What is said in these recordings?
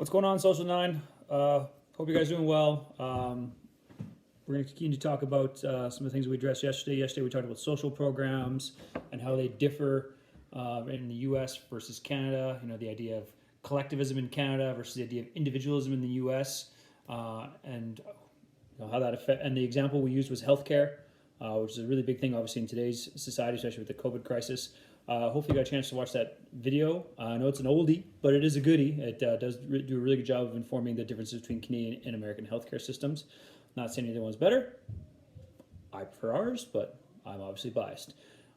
What's going on, Social Nine? Hope you guys are doing well. We're going to continue to talk about some of the things we addressed yesterday. Yesterday we talked about social programs and how they differ in the U.S. versus Canada. You know, the idea of collectivism in Canada versus the idea of individualism in the U.S. And you know, how that affect. And the example we used was healthcare, which is a really big thing, obviously, in today's society, especially with the COVID crisis. Hopefully you got a chance to watch that video. I know it's an oldie, but it is a goodie. It does do a really good job of informing the differences between Canadian and American healthcare systems. Not saying either one's better. I prefer ours, but I'm obviously biased.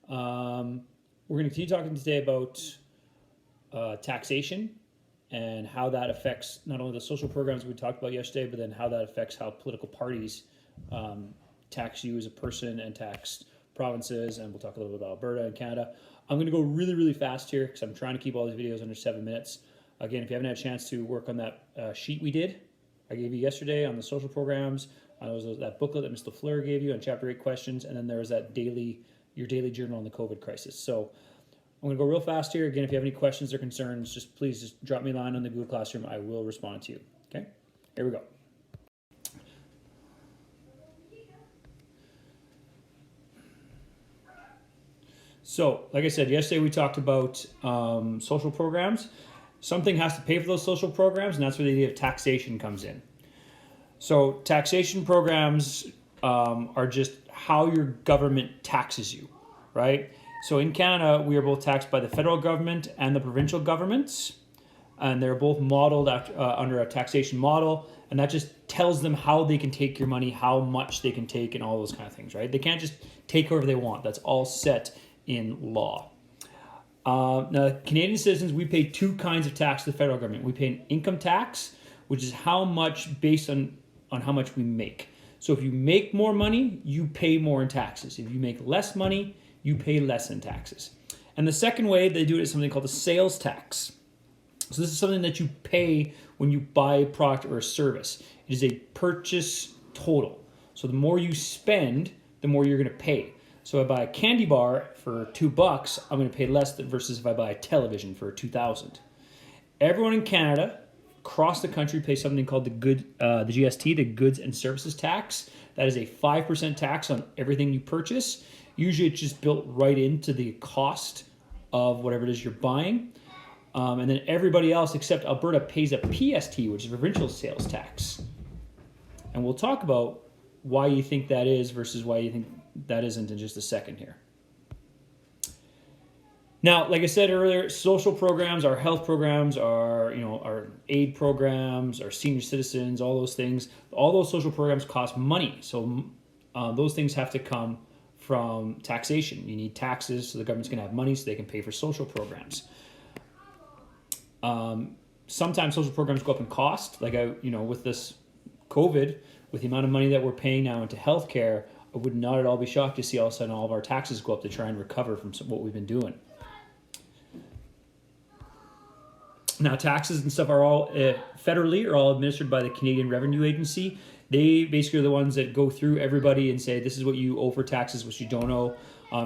We're going to continue talking today about taxation and how that affects not only the social programs we talked about yesterday, but then how that affects how political parties tax you as a person and tax provinces. And we'll talk a little bit about Alberta and Canada. I'm going to go really, really fast here because I'm trying to keep all these videos under 7 minutes. Again, if you haven't had a chance to work on that sheet I gave you yesterday on the social programs, there was that booklet that Mr. Fleur gave you on Chapter 8 questions, and then there was that your daily journal on the COVID crisis. So I'm going to go real fast here. Again, if you have any questions or concerns, please just drop me a line on the Google Classroom. I will respond to you. Okay? Here we go. So, like I said, yesterday we talked about social programs. Something has to pay for those social programs, and that's where the idea of taxation comes in. So, taxation programs are just how your government taxes you, right? So, in Canada, we are both taxed by the federal government and the provincial governments, and they're both modeled under a taxation model, and that just tells them how they can take your money, how much they can take, and all those kind of things, right? They can't just take whatever they want. That's all set in law. Now, Canadian citizens, we pay two kinds of tax to the federal government. We pay an income tax, which is how much based on how much we make. So if you make more money, you pay more in taxes. If you make less money, you pay less in taxes. And the second way they do it is something called a sales tax. So this is something that you pay when you buy a product or a service. It is a purchase total. So the more you spend, the more you're going to pay. So if I buy a candy bar for $2, I'm going to pay less than versus if I buy a television for $2,000. Everyone in Canada, across the country, pays something called the GST, the Goods and Services Tax. That is a 5% tax on everything you purchase. Usually it's just built right into the cost of whatever it is you're buying. And then everybody else except Alberta pays a PST, which is a provincial sales tax. And we'll talk about why you think that is versus why you think that isn't in just a second here. Now, like I said earlier, social programs, our health programs, our aid programs, our senior citizens, all those things, all those social programs cost money. So those things have to come from taxation. You need taxes so the government's going to have money so they can pay for social programs. Sometimes social programs go up in cost, with this COVID, with the amount of money that we're paying now into healthcare, I would not at all be shocked to see all of a sudden all of our taxes go up to try and recover from what we've been doing. Now, taxes and stuff are all federally are all administered by the Canadian Revenue Agency. They basically are the ones that go through everybody and say, this is what you owe for taxes, what you don't owe.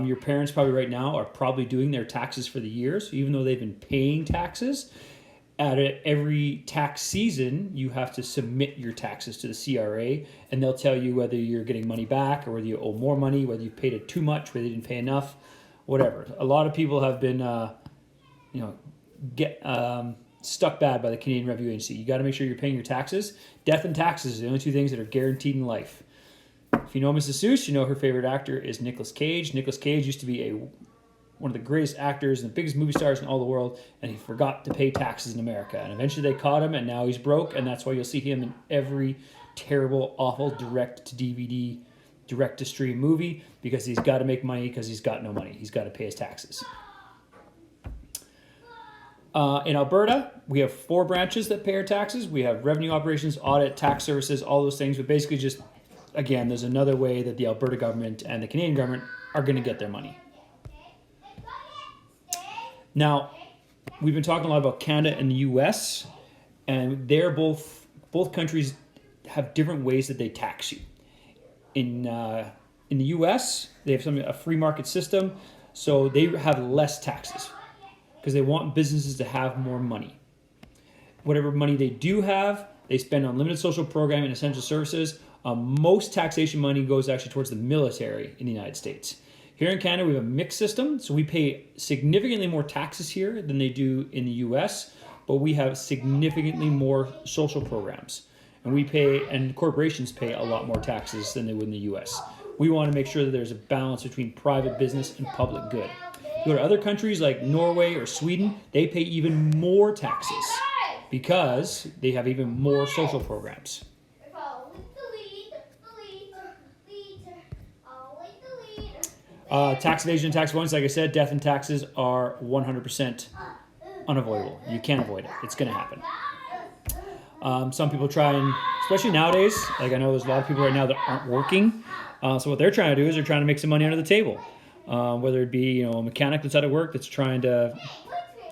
Your parents probably right now are probably doing their taxes for the year. So even though they've been paying taxes, at every tax season, you have to submit your taxes to the CRA, and they'll tell you whether you're getting money back or whether you owe more money, whether you paid it too much, whether you didn't pay enough, whatever. A lot of people have been, stuck bad by the Canadian Revenue Agency. You got to make sure you're paying your taxes. Death and taxes are the only two things that are guaranteed in life. If you know Mrs. Seuss, you know her favorite actor is Nicolas Cage. Nicolas Cage used to be one of the greatest actors and the biggest movie stars in all the world, and he forgot to pay taxes in America. And eventually they caught him, and now he's broke, and that's why you'll see him in every terrible, awful direct-to-DVD, direct-to-stream movie, because he's got to make money because he's got no money. He's got to pay his taxes. In Alberta, we have 4 branches that pay our taxes. We have revenue operations, audit, tax services, all those things, but basically just, again, there's another way that the Alberta government and the Canadian government are going to get their money. Now, we've been talking a lot about Canada and the U.S., and they're both countries have different ways that they tax you. In the U.S., they have a free market system, so they have less taxes because they want businesses to have more money. whatever money they do have, they spend on limited social program and essential services. Most taxation money goes actually towards the military in the United States. Here in Canada, we have a mixed system, so we pay significantly more taxes here than they do in the US, but we have significantly more social programs. And corporations pay a lot more taxes than they would in the US. We want to make sure that there's a balance between private business and public good. You go to other countries like Norway or Sweden, they pay even more taxes because they have even more social programs. Tax evasion and tax avoidance, like I said, death and taxes are 100% unavoidable. You can't avoid it. It's going to happen. Some people try and, especially nowadays, like I know there's a lot of people right now that aren't working. So what they're trying to do is they're trying to make some money under the table. Whether it be a mechanic that's out of work that's trying to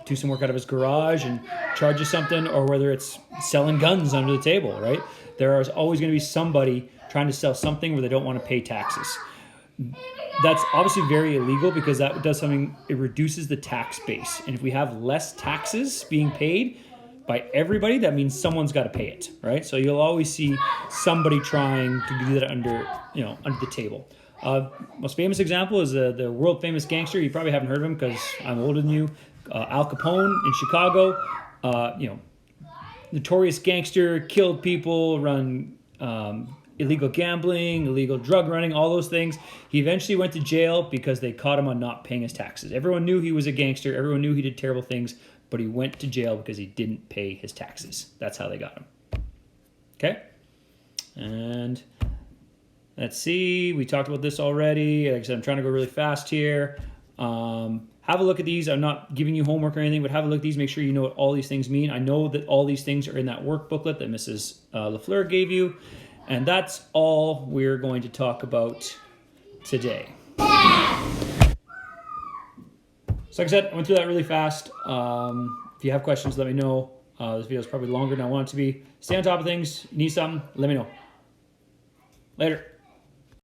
do some work out of his garage and charge you something, or whether it's selling guns under the table, right? There is always going to be somebody trying to sell something where they don't want to pay taxes. That's obviously very illegal because that does something, it reduces the tax base. And if we have less taxes being paid by everybody, that means someone's got to pay it, right? So you'll always see somebody trying to do that under the table. Most famous example is the world famous gangster. You probably haven't heard of him because I'm older than you. Al Capone in Chicago. Notorious gangster, killed people, run illegal gambling, illegal drug running, all those things. He eventually went to jail because they caught him on not paying his taxes. Everyone knew he was a gangster. Everyone knew he did terrible things, but he went to jail because he didn't pay his taxes. That's how they got him. Okay? And let's see. We talked about this already. Like I said, I'm trying to go really fast here. Have a look at these. I'm not giving you homework or anything, but have a look at these. Make sure you know what all these things mean. I know that all these things are in that work booklet that Mrs. LaFleur gave you. And that's all we're going to talk about today. So like I said, I went through that really fast. If you have questions, let me know. This video is probably longer than I want it to be. Stay on top of things. Need something, let me know. Later.